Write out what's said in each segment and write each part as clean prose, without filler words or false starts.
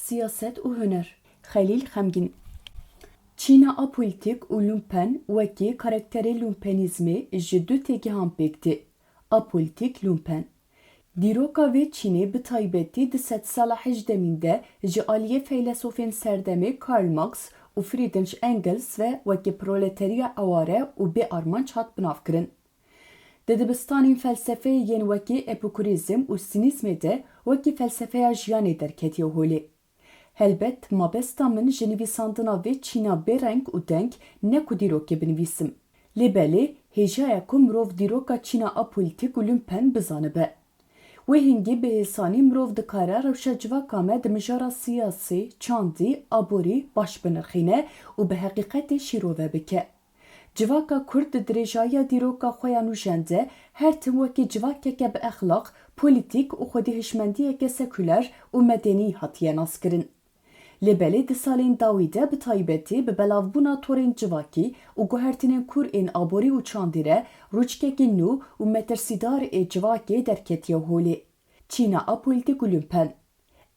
siyaset û huner. Xelîl Xemgîn. Çîna apolitîk û lumpen wekî karakterê lumpenîzmê ji du têgihan pêk tê. Apolitîk lumpen. Dîroka vê Çînê bi taybetî di sed sala hejdemîn de ji aliyê feylesofên serdemê Karl Marx û Friedrich Engels ve wekî proleteriya eware û bê armanc hat binavkirin. Di dibistanên felsefeyê yên wekî epikûrizm û sinîzmê de wekî felsefeya jiyanê derketiye holê. Helbet mabesta min ji nivîsandina vê Çîna bêreng û deng ne ku dîrokê binivîsim. Lêbelê hêjaya ku mirov dîroka Çîna apolitîk û lumpen bizanibe. Wê hingî bihêsanî mirov dikare rewşa civaka me di mijara siyasî, çandî, aborî baş binirxîne û bi heqîqetê şîrove bike. Civaka Kurd di dirêjaya dîroka xwe ya nûjen de her tim wekî civakeke bi exlaq, polîtîk û xwedîhişmendiyeke sekûler û medenî hatiye naskirin. Lêbelê di salên dawî de bi taybetî bi belavbûna torên civakî û guhertinên kûr ên aborî û çandî re rûçkekî nû û metirsîdar ê civakê derketiye holê. Çîna apolitîk û lumpen.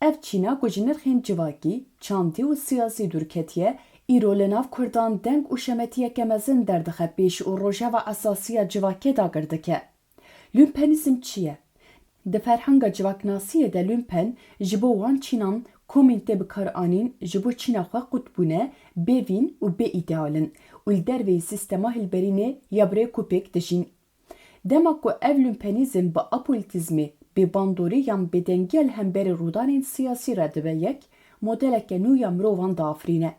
Ev Çîna ku ji nirxên civakî, çandî û siyasî dûrketiye, îro li nav Kurdan deng û şemetiyeke mezin derdixe pêş û rojeva esasî ya civakê dagir dike. Lumpenîzm çi ye? Di ferhenga civaknasiyê de lumpen ji bo wan Çînan komên tê bikaranîn ji bo Çîna xwe qutbûne, bêvîn û bêîdealin û li derveyî sîstema hilberînê ya birê kupêk dijîn. Dema ku ev lumpenîzm bi apolitîzmê, bêbandorî yan bêdengiya li hemberî rûdanên siyasî re dibe yek, modeleke nû ya mirovan diafirîne.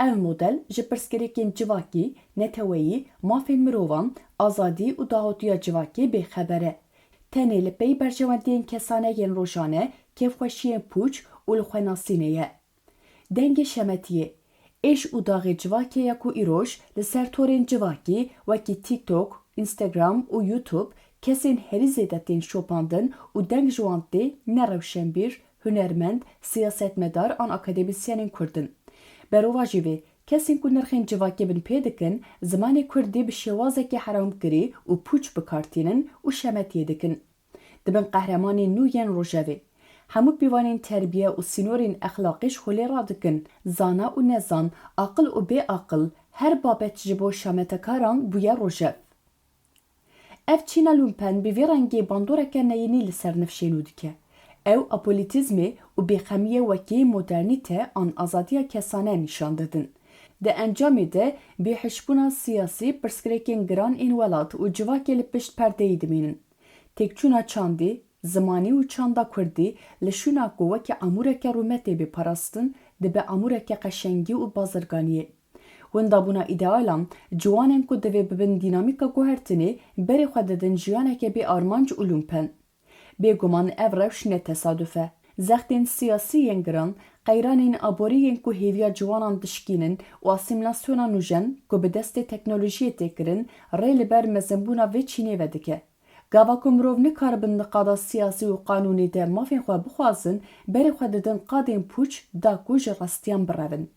Ev model ji pirsgirêkên civakî, neteweyî, mafên mirovan, azadî û dahotiya civakê bêxeber e. Tenê li pey berjewendiyên kesaneyên rojane, kêfxweşiyên pûç û li xwenasînê ye. Dengê şemetiyê. Êş û daxê civakê ya ku îroj li ser torên civakî wekî TikTok, Instagram û YouTube kesên herî zêde tên şopandin û deng ji wan tê ne rewşenbîr, hunermend, siyasetmedar an akademîsyenên Kurdin. Berova jî vê, kesên ku nirxên civakê bin pê dikin, zimanê Kurdî bi şêwazekî heramkirî û pûç bikartînin û şemetiyê dikin. Dibin qehremanên nû yên rojevê. Hemû pîvanên terbiye û sînorên exlaqî ji holê radikin. Zana û nezan, aqil û bêaqil, her babet ji bo şametekaran bûye rojev. Ev Çîna lumpen bi vê rengê bandoreke neyînî li ser nifşênû dike. Ew apolitîzmê û bêxemiyê wekî modernîte an azadiya kesane nîşan didin. Di encamê de bêhişbûna siyasî pirsgirêkên giran ên welat û civakê li pişt perdeyê dimînin. Têkçûna çandî, zimanî û çanda Kurdî li şûna ku wekî amûreke rûmetê bêparastin dibe amûreke qeşengî û bazirganiyê. Wendabûna îdealan, ciwanên ku divê bibin dînamîka guhertinê berê xwe didin jiyaneke bê armanc û lumpen. Bêguman ev rewş ne tesadüf e. Zextên siyasî yên giran, qeyranên aborî yên ku hêviya ciwanan dişkînin û asîmîlasyona nûjen ku bi destê teknolojiyê tê kirin, rê li ber mezinbûna vê Çînê ve dike. Gava ku mirov nikaribin niqada siyasî û qanûnî de mafên xwe bixwazin, berê xwe didin qadên pûç da ku ji rastiyan birevin.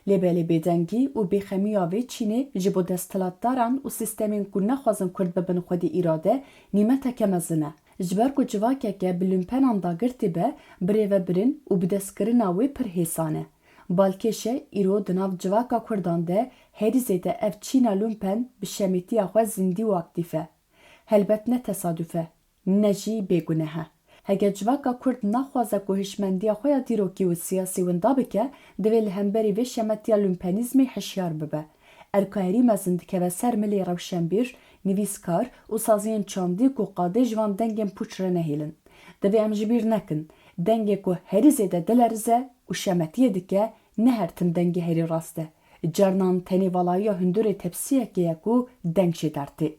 Lêbelê bêdengî û bêxemiya vê Çînê ji bo desthilatdaran û sîstemên ku nexwazin Kurd bibin xwedî îrade, nîmeteke mezin e. Ji ber ku civakeke bi lumpenan dagirtî be, birêvebirin û bi destkirina wê pir hêsan e. Balkêşe îro di nav civaka Kurdan de herî zêde ev Çîna lumpen bi şemêtiya xwe zindî û aktîf e. Helbet ne tesadüf e, ne jî bêguneh e. Hege civaka Kurd naxwaze ku hişmendiya xwe ya dîrokî û siyasî winda bike, divê li hemberî vê şemetiya lumpenîzmê hişyar bibe. Erkaherî mezin dikeve ser milê rewşenbîr, nivîskar û saziyên çandî ku qadê ji van dengên pûç re nehêlin. Divê em ji bîr nekin, dengê ku herî zêde dilerze û şemetiyê dike, ne her tim dengê herî rast e. Carnan tenê valayiya hundirê tepsiyekê ye ku deng jê dertê.